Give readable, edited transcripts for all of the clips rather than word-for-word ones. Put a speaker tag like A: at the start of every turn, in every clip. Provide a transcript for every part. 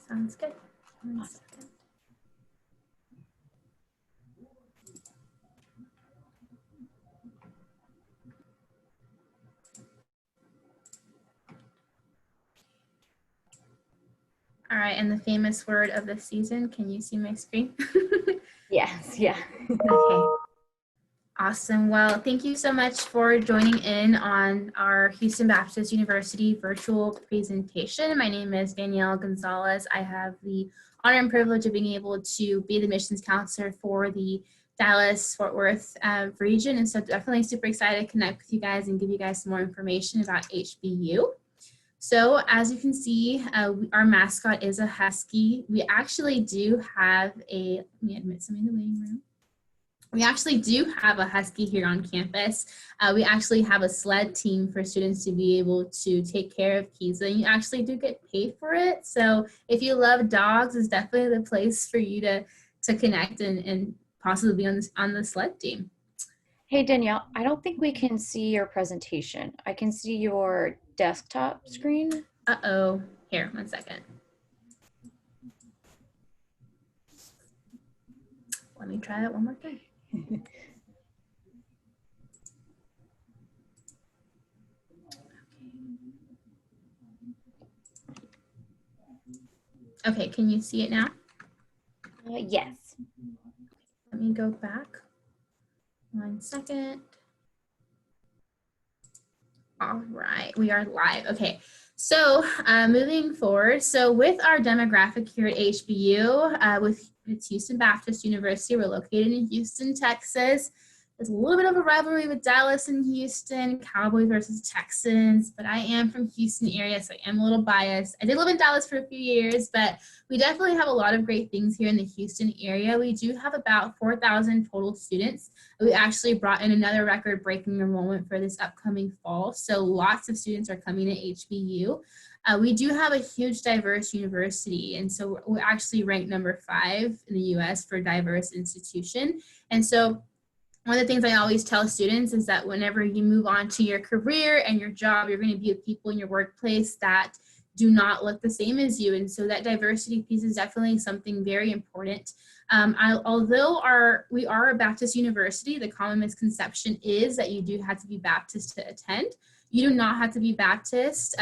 A: Sounds good. 1 second. All right, and the famous word of the season, can you see my screen?
B: Yes, yeah.
A: Okay. Awesome. Well, thank you so much for joining in on our Houston Baptist University virtual presentation. My name is Danielle Gonzalez. I have the honor and privilege of being able to be the admissions counselor for the Dallas-Fort Worth region. And so definitely super excited to connect with you guys and give you guys some more information about HBU. So as you can see, our mascot is a husky. We actually do have let me admit somebody in the waiting room. We actually do have a husky here on campus. We actually have a sled team for students to be able to take care of Kiza, and you actually do get paid for it. So if you love dogs, it's definitely the place for you to connect and possibly be on the sled team.
B: Hey, Danielle, I don't think we can see your presentation. I can see your desktop screen.
A: Uh-oh. Here, 1 second. Let me try that one more time. Okay, can you see it now?
B: Yes.
A: Let me go back 1 second. All right, we are live. Okay, so moving forward, so with our demographic here at HBU, with Houston Baptist University, we're located in Houston, Texas. There's a little bit of a rivalry with Dallas and Houston, Cowboys versus Texans, but I am from Houston area, so I am a little biased. I did live in Dallas for a few years, but we definitely have a lot of great things here in the Houston area. We do have about 4,000 total students. We actually brought in another record-breaking enrollment for this upcoming fall, so lots of students are coming to HBU. We do have a huge diverse university, and so we're actually ranked number 5 in the US for diverse institution. And so one of the things I always tell students is that whenever you move on to your career and your job, you're going to be with people in your workplace that do not look the same as you. And so that diversity piece is definitely something very important. Although we are a Baptist university, the common misconception is that you do have to be Baptist to attend. You do not have to be Baptist.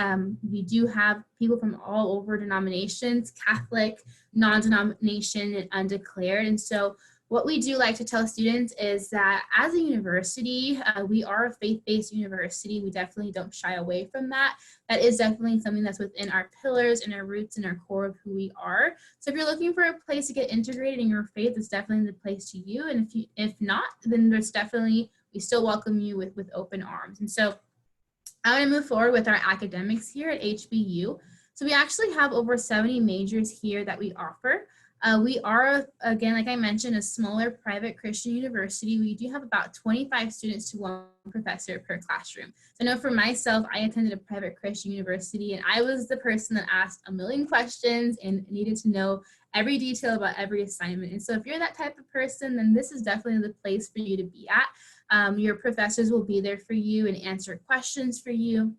A: We do have people from all over denominations, Catholic, non-denomination, and undeclared. And so what we do like to tell students is that as a university, we are a faith-based university. We definitely don't shy away from that. That is definitely something that's within our pillars and our roots and our core of who we are. So if you're looking for a place to get integrated in your faith, it's definitely the place to you. And if not, then there's definitely, we still welcome you with open arms. And so I'm going to move forward with our academics here at HBU. So we actually have over 70 majors here that we offer. We are, again, like I mentioned, a smaller private Christian university. We do have about 25 students to 1 professor per classroom. So I know for myself, I attended a private Christian university, and I was the person that asked a million questions and needed to know every detail about every assignment. And so if you're that type of person, then this is definitely the place for you to be at. Your professors will be there for you and answer questions for you.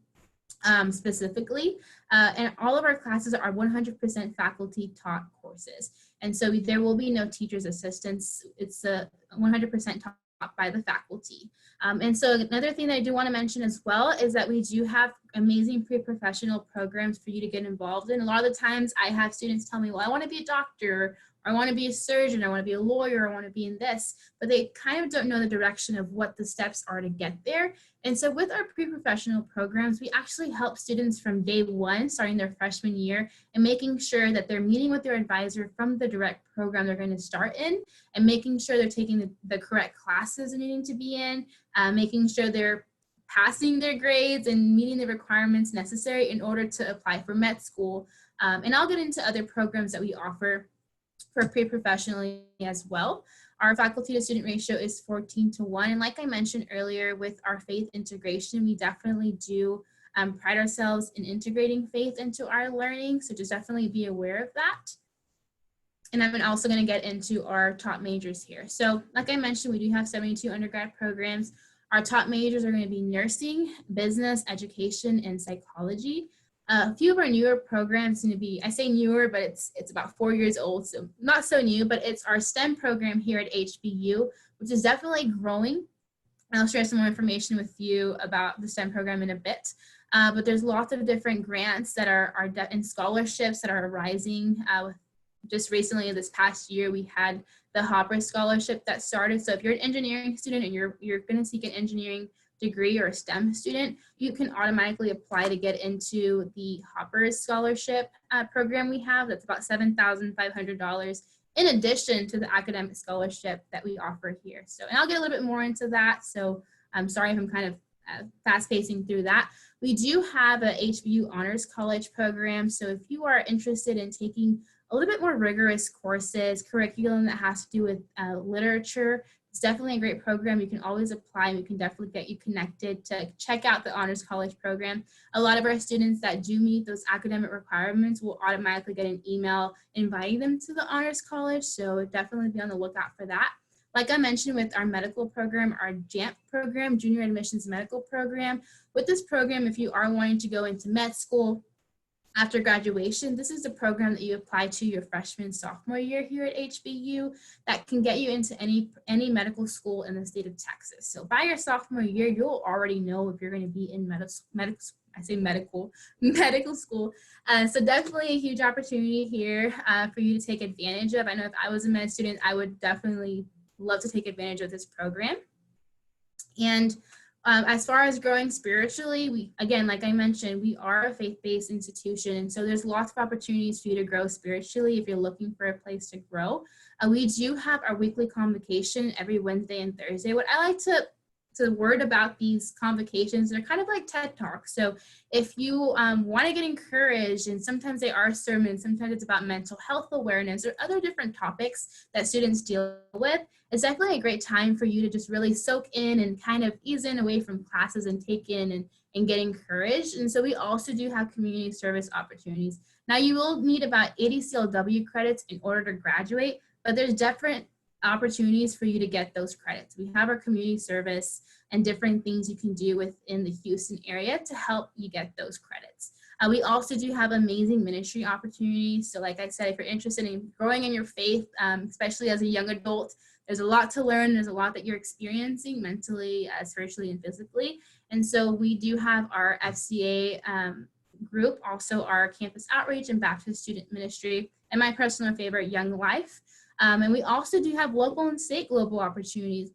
A: Specifically, and all of our classes are 100% faculty taught courses. And so there will be no teacher's assistants. It's 100% taught by the faculty. And so another thing that I do want to mention as well is that we do have amazing pre-professional programs for you to get involved in. A lot of the times I have students tell me, well, I want to be a doctor, or I want to be a surgeon, I want to be a lawyer, I want to be in this, but they kind of don't know the direction of what the steps are to get there. And so with our pre-professional programs, we actually help students from day 1, starting their freshman year, and making sure that they're meeting with their advisor from the direct program they're going to start in, and making sure they're taking the correct classes they're needing to be in, making sure they're passing their grades and meeting the requirements necessary in order to apply for med school. And I'll get into other programs that we offer for pre-professionally as well. Our faculty to student ratio is 14:1. And like I mentioned earlier, with our faith integration, we definitely do pride ourselves in integrating faith into our learning. So just definitely be aware of that. And I'm also going to get into our top majors here. So like I mentioned, we do have 72 undergrad programs. Our top majors are going to be nursing, business, education, and psychology. A few of our newer programs seem to be, I say newer, but it's about 4 years old, so not so new, but it's our STEM program here at HBU, which is definitely growing. I'll share some more information with you about the STEM program in a bit. But there's lots of different grants that are and scholarships that are rising. Just recently, this past year, we had the Hopper Scholarship that started. So if you're an engineering student and you're going to seek an engineering degree or a STEM student, you can automatically apply to get into the Hopper Scholarship program we have. That's about $7,500 in addition to the academic scholarship that we offer here. So, and I'll get a little bit more into that. So I'm sorry if I'm kind of fast pacing through that. We do have a HBU Honors College program. So if you are interested in taking a little bit more rigorous courses, curriculum that has to do with literature, it's definitely a great program. You can always apply. We can definitely get you connected to check out the Honors College program. A lot of our students that do meet those academic requirements will automatically get an email inviting them to the Honors College. So definitely be on the lookout for that. Like I mentioned with our medical program, our JAMP program, Junior Admissions Medical Program. With this program, if you are wanting to go into med school, after graduation, this is the program that you apply to your freshman, sophomore year here at HBU that can get you into any medical school in the state of Texas. So by your sophomore year, you'll already know if you're going to be in medical school. So definitely a huge opportunity here for you to take advantage of. I know if I was a med student, I would definitely love to take advantage of this program. And as far as growing spiritually, we, again, like I mentioned, we are a faith-based institution. And so there's lots of opportunities for you to grow spiritually if you're looking for a place to grow. We do have our weekly convocation every Wednesday and Thursday. What I like to word about these convocations, they're kind of like TED Talks. So if you want to get encouraged, and sometimes they are sermons, sometimes it's about mental health awareness or other different topics that students deal with, it's definitely a great time for you to just really soak in and kind of ease in away from classes and take in and get encouraged. And so we also do have community service opportunities. Now you will need about 80 CLW credits in order to graduate, but there's different opportunities for you to get those credits. We have our community service and different things you can do within the Houston area to help you get those credits. We also do have amazing ministry opportunities. So like I said, if you're interested in growing in your faith, especially as a young adult, there's a lot to learn. There's a lot that you're experiencing mentally, spiritually, and physically. And so we do have our FCA group, also our campus outreach and Baptist student ministry, and my personal favorite, Young Life. And we also do have local and state global opportunities.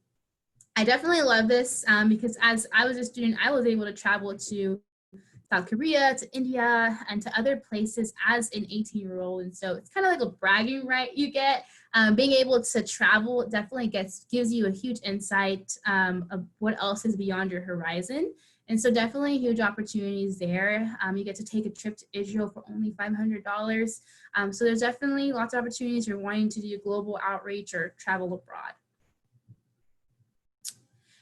A: I definitely love this because as I was a student, I was able to travel to South Korea, to India, and to other places as an 18-year-old. And so it's kind of like a bragging right you get. Being able to travel definitely gives you a huge insight of what else is beyond your horizon. And so definitely huge opportunities there. You get to take a trip to Israel for only $500. So there's definitely lots of opportunities if you're wanting to do global outreach or travel abroad.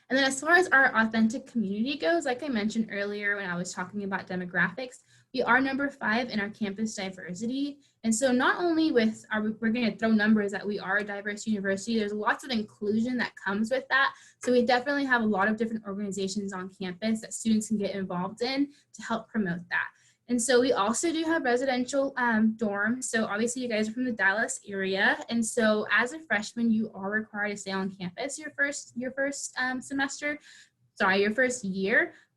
A: And then as far as our authentic community goes, like I mentioned earlier when I was talking about demographics, we are number 5 in our campus diversity. And so not only we're going to throw numbers that we are a diverse university, there's lots of inclusion that comes with that. So we definitely have a lot of different organizations on campus that students can get involved in to help promote that. And so we also do have residential dorms. So obviously you guys are from the Dallas area. And so as a freshman, you are required to stay on campus your first year.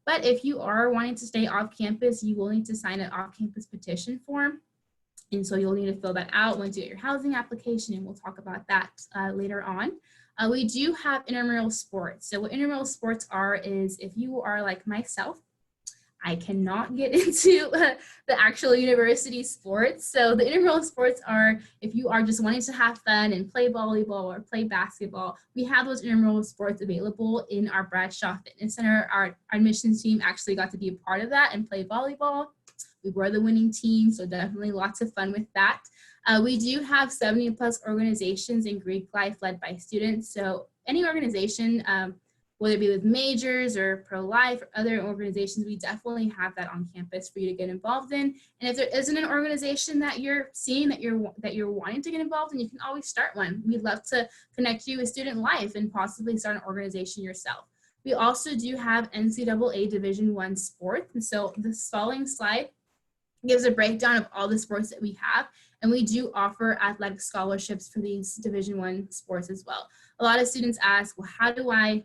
A: But if you are wanting to stay off campus, you will need to sign an off-campus petition form. And so you'll need to fill that out once you get your housing application, and we'll talk about that later on. We do have intramural sports. So what intramural sports are is if you are like myself, I cannot get into the actual university sports. So the intramural sports are if you are just wanting to have fun and play volleyball or play basketball, we have those intramural sports available in our Bradshaw Fitness Center. Our admissions team actually got to be a part of that and play volleyball. We were the winning team, so definitely lots of fun with that. We do have 70 plus organizations in Greek life led by students. So any organization, whether it be with majors or pro-life or other organizations, we definitely have that on campus for you to get involved in. And if there isn't an organization that you're seeing that you're wanting to get involved in, you can always start one. We'd love to connect you with student life and possibly start an organization yourself. We also do have NCAA Division I sports. And so the following slide gives a breakdown of all the sports that we have. And we do offer athletic scholarships for these Division I sports as well. A lot of students ask, well, how do I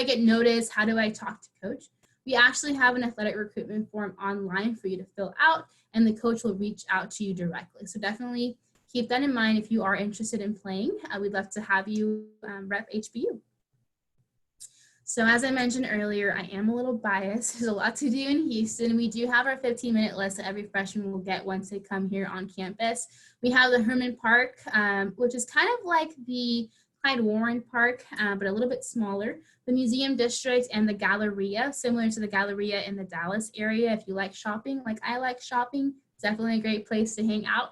A: get noticed? How do I talk to coach? We actually have an athletic recruitment form online for you to fill out, and the coach will reach out to you directly. So definitely keep that in mind if you are interested in playing. We'd love to have you rep HBU. So as I mentioned earlier, I am a little biased. There's a lot to do in Houston. We do have our 15-minute list that every freshman will get once they come here on campus. We have the Herman Park, which is kind of like the Clyde Warren Park, but a little bit smaller. The Museum District and the Galleria, similar to the Galleria in the Dallas area. If you like shopping, like I like shopping, it's definitely a great place to hang out.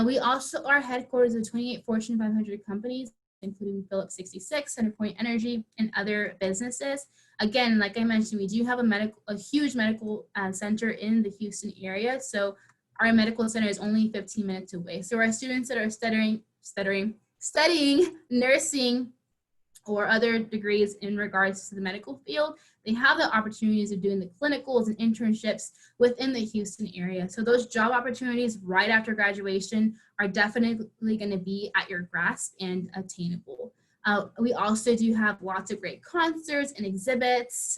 A: We also are headquarters of 28 Fortune 500 companies, including Phillips 66, CenterPoint Energy, and other businesses. Again, like I mentioned, we do have a huge medical center in the Houston area. So our medical center is only 15 minutes away. So our students that are studying nursing or other degrees in regards to the medical field, they have the opportunities of doing the clinicals and internships within the Houston area. So those job opportunities right after graduation are definitely going to be at your grasp and attainable. We also do have lots of great concerts and exhibits.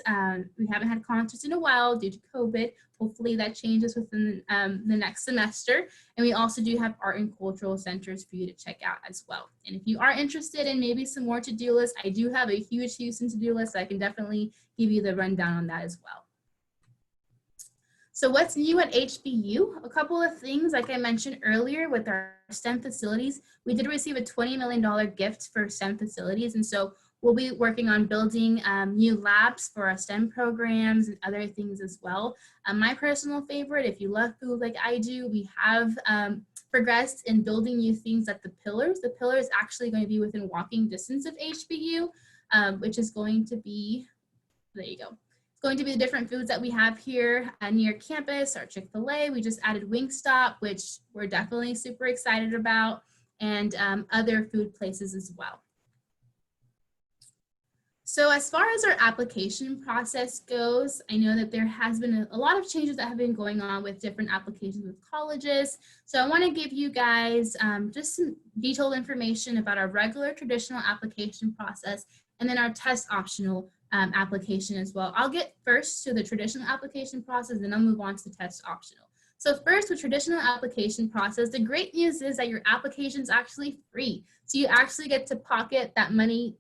A: We haven't had concerts in a while due to COVID. Hopefully that changes within the next semester. And we also do have art and cultural centers for you to check out as well. And if you are interested in maybe some more to-do lists, I do have a huge Houston to-do list. So I can definitely give you the rundown on that as well. So what's new at HBU? A couple of things, like I mentioned earlier with our STEM facilities, we did receive a $20 million gift for STEM facilities. And so we'll be working on building new labs for our STEM programs and other things as well. My personal favorite, if you love food like I do, we have progressed in building new things at the Pillars. The Pillar is actually going to be within walking distance of HBU, which is going to be, there you go. Going to be the different foods that we have here near campus. Our Chick-fil-A, we just added Wingstop, which we're definitely super excited about, and other food places as well. So as far as our application process goes, I know that there has been a lot of changes that have been going on with different applications with colleges. So I want to give you guys just some detailed information about our regular traditional application process and then our test optional application as well. I'll get first to the traditional application process, then I'll move on to the test optional. So first, with traditional application process, the great news is that your application is actually free. So you actually get to pocket that money,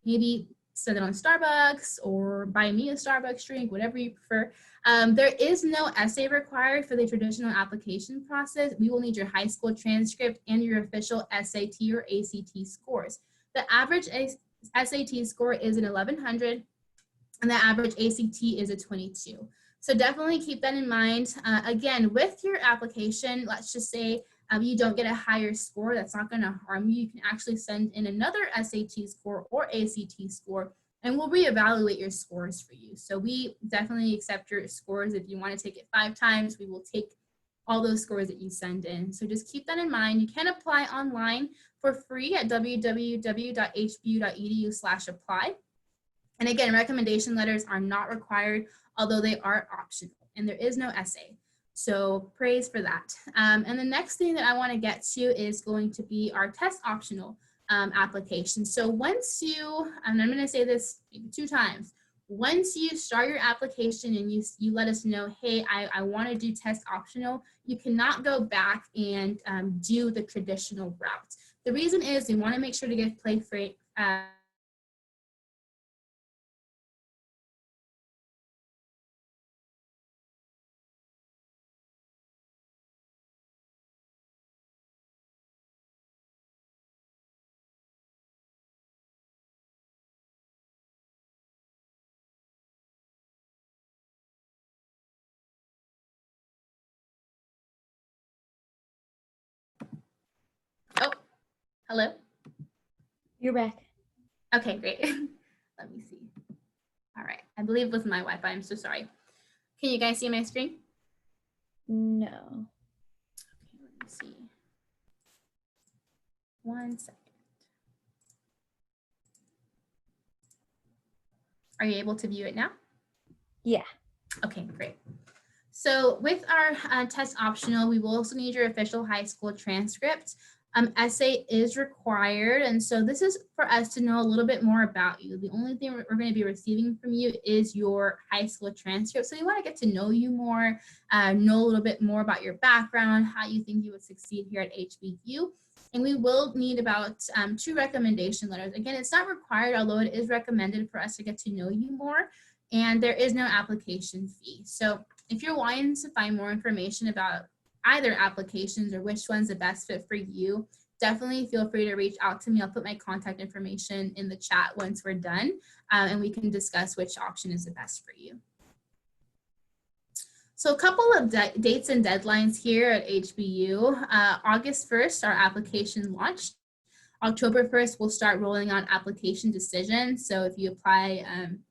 A: maybe send it on Starbucks or buy me a Starbucks drink, whatever you prefer. There is no essay required for the traditional application process. We will need your high school transcript and your official SAT or ACT scores. The average SAT score is an 1100 and the average ACT is a 22. So definitely keep that in mind. Again, with your application, let's just say you don't get a higher score, that's not going to harm you. You can actually send in another SAT score or ACT score, and we'll reevaluate your scores for you. So we definitely accept your scores. If you want to take it 5 times, we will take all those scores that you send in. So just keep that in mind. You can apply online for free at www.hbu.edu/apply. And again, recommendation letters are not required, although they are optional, and there is no essay. So praise for that. And the next thing that I want to get to is going to be our test optional application. So once you, and I'm going to say this maybe 2 times, once you start your application and you let us know, hey, I want to do test optional, you cannot go back and do the traditional route. The reason is we want to make sure to give play free. Oh, hello.
B: You're back.
A: Okay, great. Let me see. All right, I believe it was my Wi-Fi. I'm so sorry. Can you guys see my screen?
B: No.
A: Okay, let me see. 1 second. Are you able to view it now?
B: Yeah.
A: Okay, great. So with our test optional, we will also need your official high school transcript. Essay is required. And so this is for us to know a little bit more about you. The only thing we're going to be receiving from you is your high school transcript. So we want to get to know you more, know a little bit more about your background, how you think you would succeed here at HBU. And we will need about 2 recommendation letters. Again, it's not required, although it is recommended for us to get to know you more. And there is no application fee. So if you're wanting to find more information about either applications or which one's the best fit for you, definitely feel free to reach out to me. I'll put my contact information in the chat once we're done, and we can discuss which option is the best for you. So a couple of dates and deadlines here at HBU. August 1st, our application launched. October 1st, we'll start rolling out application decisions. So if you apply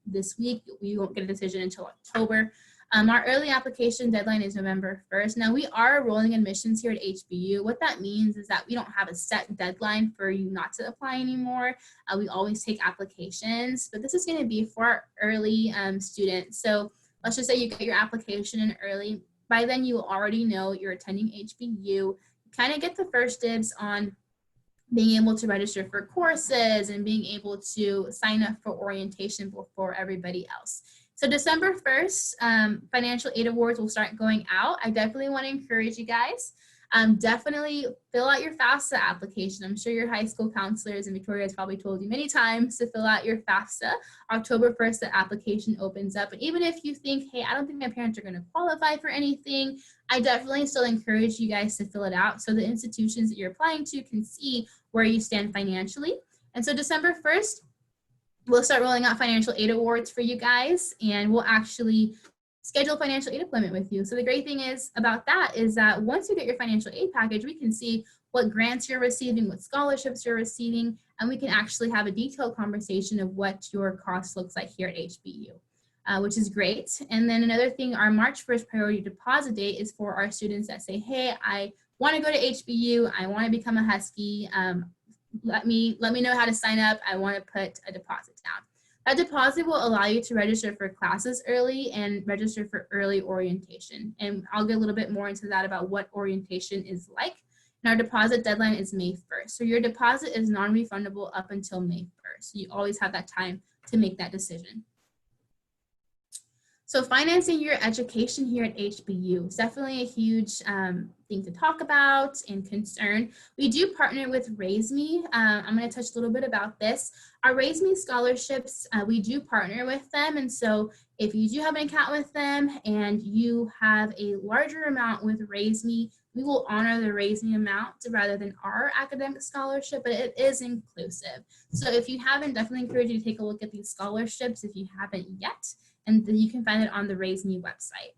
A: this week, you won't get a decision until October. Our early application deadline is November 1st. Now we are rolling admissions here at HBU. What that means is that we don't have a set deadline for you not to apply anymore. We always take applications, but this is going to be for our early students. So let's just say you get your application in early. By then you already know you're attending HBU. You kind of get the first dibs on being able to register for courses and being able to sign up for orientation before everybody else. So December 1st, financial aid awards will start going out. I definitely want to encourage you guys. Definitely fill out your FAFSA application. I'm sure your high school counselors and Victoria has probably told you many times to fill out your FAFSA. October 1st, the application opens up. And even if you think, hey, I don't think my parents are going to qualify for anything, I definitely still encourage you guys to fill it out so the institutions that you're applying to can see where you stand financially. And so December 1st, we'll start rolling out financial aid awards for you guys, and we'll actually schedule financial aid appointment with you. So the great thing is about that is that once you get your financial aid package, we can see what grants you're receiving, what scholarships you're receiving, and we can actually have a detailed conversation of what your cost looks like here at HBU, which is great. And then another thing, our March 1st priority deposit date is for our students that say, hey, I want to go to HBU, I want to become a Husky, let me know how to sign up. I want to put a deposit down. That deposit will allow you to register for classes early and register for early orientation. And I'll get a little bit more into that about what orientation is like. And our deposit deadline is May 1st. So your deposit is non-refundable up until May 1st. So you always have that time to make that decision. So financing your education here at HBU is definitely a huge thing to talk about and concern. We do partner with Raise Me. I'm going to touch a little bit about this. Our Raise Me scholarships, we do partner with them. And so if you do have an account with them and you have a larger amount with Raise Me, we will honor the Raise Me amount rather than our academic scholarship, but it is inclusive. So if you haven't, definitely encourage you to take a look at these scholarships if you haven't yet. And then you can find it on the Raise Me website.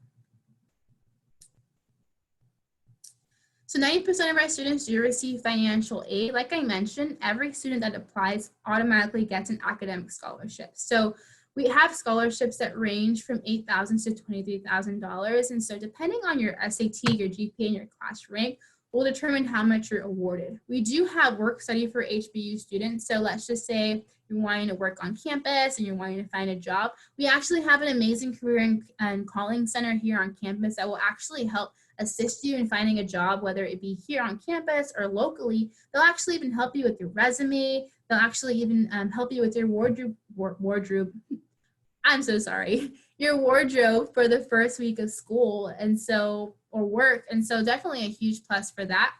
A: So 90% of our students do receive financial aid. Like I mentioned, every student that applies automatically gets an academic scholarship. So we have scholarships that range from $8,000 to $23,000. And so depending on your SAT, your GPA, and your class rank, will determine how much you're awarded. We do have work study for HBU students. So let's just say you're wanting to work on campus and you're wanting to find a job. We actually have an amazing career and calling center here on campus that will actually help assist you in finding a job, whether it be here on campus or locally. They'll actually even help you with your resume. They'll actually even help you with your wardrobe. I'm so sorry. Your wardrobe for the first week of school or work. And so definitely a huge plus for that.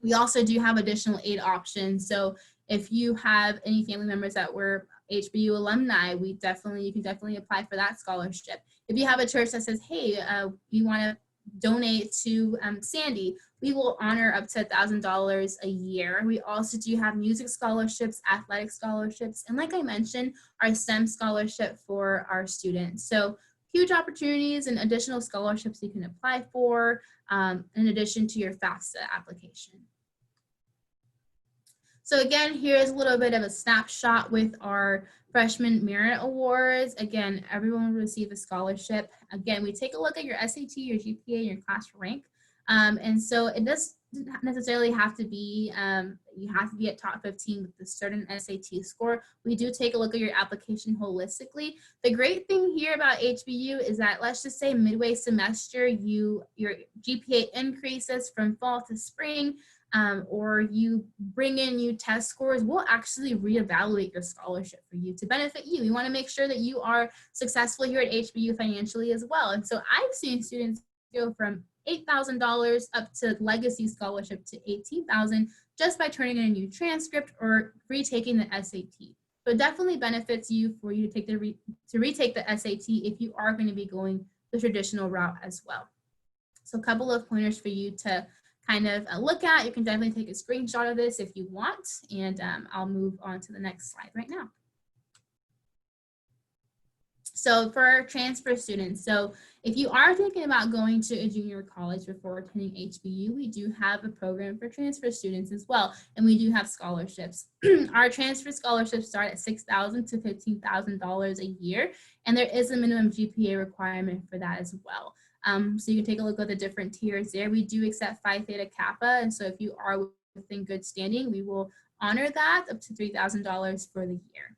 A: We also do have additional aid options. So if you have any family members that were HBU alumni, you can definitely apply for that scholarship. If you have a church that says, hey, we want to donate to Sandy, we will honor up to $1,000 a year. We also do have music scholarships, athletic scholarships, and like I mentioned, our STEM scholarship for our students. So huge opportunities and additional scholarships you can apply for in addition to your FAFSA application. So again, here's a little bit of a snapshot with our Freshman Merit Awards. Again, everyone will receive a scholarship. Again, we take a look at your SAT, your GPA, your class rank. And so it doesn't necessarily have to be, you have to be at top 15 with a certain SAT score. We do take a look at your application holistically. The great thing here about HBU is that, let's just say midway semester, your GPA increases from fall to spring, or you bring in new test scores, we'll actually reevaluate your scholarship for you to benefit you. We want to make sure that you are successful here at HBU financially as well. And so I've seen students go from $8,000 up to legacy scholarship to $18,000 just by turning in a new transcript or retaking the SAT. So it definitely benefits you for you to take to retake the SAT if you are going to be going the traditional route as well. So a couple of pointers for you to kind of look at. You can definitely take a screenshot of this if you want, and I'll move on to the next slide right now. So for our transfer students, so if you are thinking about going to a junior college before attending HBU, we do have a program for transfer students as well, and we do have scholarships. Our transfer scholarships start at $6,000 to $15,000 a year, and there is a minimum GPA requirement for that as well. So you can take a look at the different tiers there. We do accept Phi Theta Kappa, and so if you are within good standing, we will honor that up to $3,000 for the year.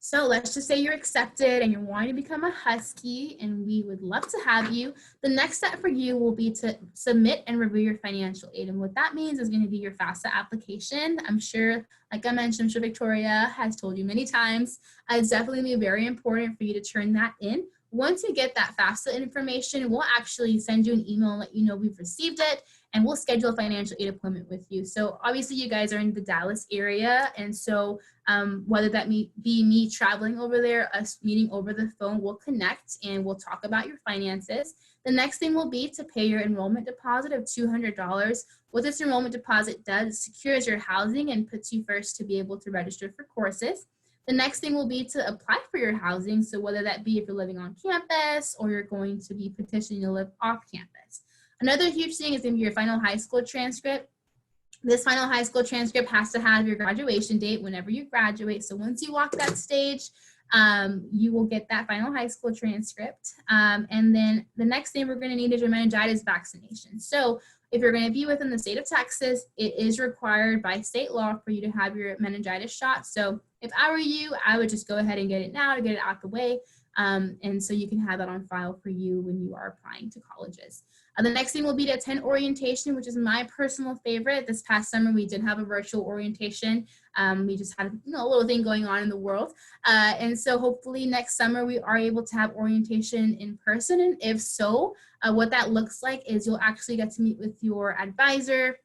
A: So let's just say you're accepted and you're wanting to become a Husky, and we would love to have you. The next step for you will be to submit and review your financial aid. And what that means is going to be your FAFSA application. I'm sure, like I mentioned, I'm sure Victoria has told you many times, it's definitely very important for you to turn that in. Once you get that FAFSA information, we'll actually send you an email and let you know we've received it, and we'll schedule a financial aid appointment with you. So obviously you guys are in the Dallas area, and so whether that be me traveling over there, us meeting over the phone, we'll connect and we'll talk about your finances. The next thing will be to pay your enrollment deposit of $200. What this enrollment deposit does is secures your housing and puts you first to be able to register for courses. The next thing will be to apply for your housing. So whether that be if you're living on campus or you're going to be petitioning to live off campus. Another huge thing is going to be your final high school transcript. This final high school transcript has to have your graduation date whenever you graduate. So once you walk that stage, you will get that final high school transcript. And then the next thing we're going to need is your meningitis vaccination. So if you're going to be within the state of Texas, it is required by state law for you to have your meningitis shot. So if I were you, I would just go ahead and get it now to get it out the way. And so you can have that on file for you when you are applying to colleges. The next thing will be to attend orientation, which is my personal favorite. This past summer, we did have a virtual orientation. We just had a little thing going on in the world. And so hopefully next summer, we are able to have orientation in person. And if so, what that looks like is you'll actually get to meet with your advisor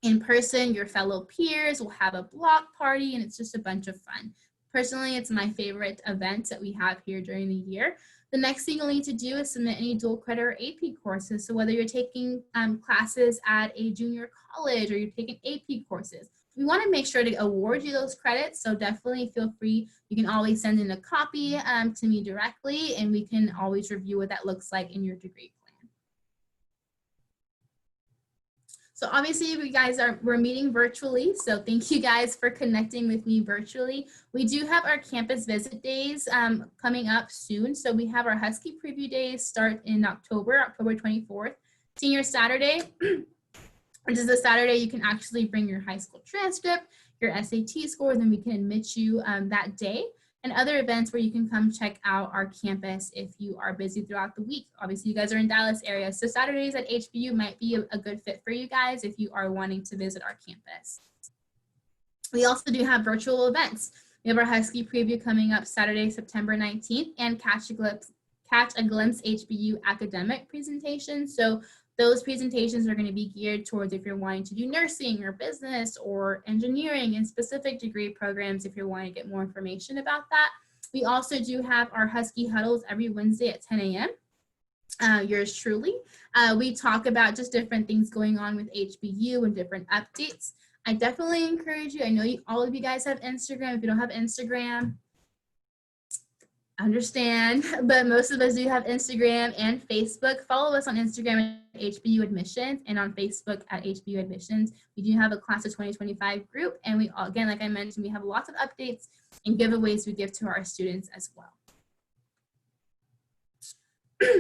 A: in person, your fellow peers. We'll have a block party, and it's just a bunch of fun. Personally, it's my favorite event that we have here during the year. The next thing you'll need to do is submit any dual credit or AP courses. So whether you're taking classes at a junior college or you're taking AP courses, we want to make sure to award you those credits. So definitely feel free. You can always send in a copy to me directly, and we can always review what that looks like in your degree plan. So obviously we're meeting virtually. So thank you guys for connecting with me virtually. We do have our campus visit days coming up soon. So we have our Husky preview days start in October 24th. Senior Saturday, which is the Saturday you can actually bring your high school transcript, your SAT scores, and we can admit you that day. And other events where you can come check out our campus if you are busy throughout the week. Obviously, you guys are in Dallas area, so Saturdays at HBU might be a good fit for you guys if you are wanting to visit our campus. We also do have virtual events. We have our Husky preview coming up Saturday, September 19th, and Catch a Glimpse HBU academic presentation. So those presentations are going to be geared towards if you're wanting to do nursing or business or engineering and specific degree programs if you're wanting to get more information about that. We also do have our Husky huddles every Wednesday at 10 a.m. Yours truly. We talk about just different things going on with HBU and different updates. I definitely encourage you. I know all of you guys have Instagram. If you don't have Instagram, understand, but most of us do have Instagram and Facebook. Follow us on Instagram at HBU Admissions and on Facebook at HBU Admissions. We do have a class of 2025 group, and we, again, like I mentioned, we have lots of updates and giveaways we give to our students as well.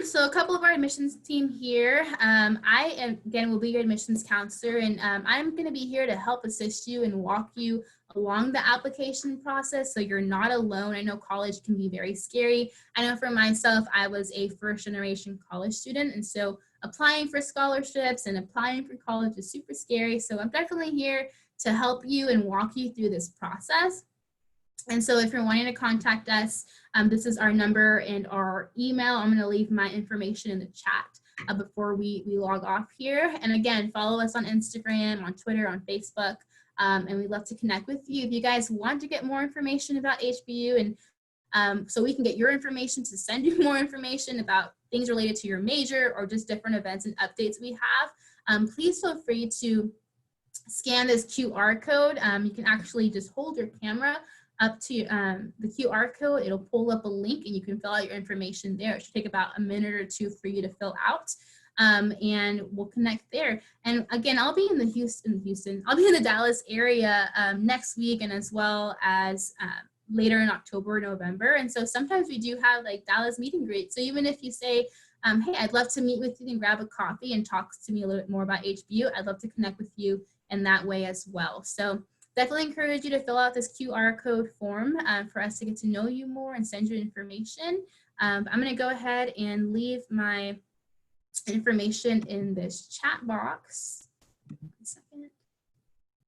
A: So a couple of our admissions team here. I am, again, will be your admissions counselor, and I'm going to be here to help assist you and walk you along the application process so you're not alone. I know college can be very scary. I know for myself, I was a first generation college student, and so applying for scholarships and applying for college is super scary. So I'm definitely here to help you and walk you through this process. And so if you're wanting to contact us, this is our number and our email. I'm going to leave my information in the chat before we log off here. And again, follow us on Instagram, on Twitter, on Facebook, and we'd love to connect with you. If you guys want to get more information about HBU and so we can get your information to send you more information about things related to your major or just different events and updates we have, please feel free to scan this QR code. You can actually just hold your camera up to the QR code. It'll pull up a link and you can fill out your information there. It should take about a minute or two for you to fill out. And we'll connect there. And again, I'll be in the I'll be in the Dallas area next week, and as well as later in October, November. And so sometimes we do have like Dallas meet and greet. So even if you say, hey, I'd love to meet with you and grab a coffee and talk to me a little bit more about HBU, I'd love to connect with you in that way as well. So definitely encourage you to fill out this QR code form for us to get to know you more and send you information. I'm going to go ahead and leave my information in this chat box. 1 second.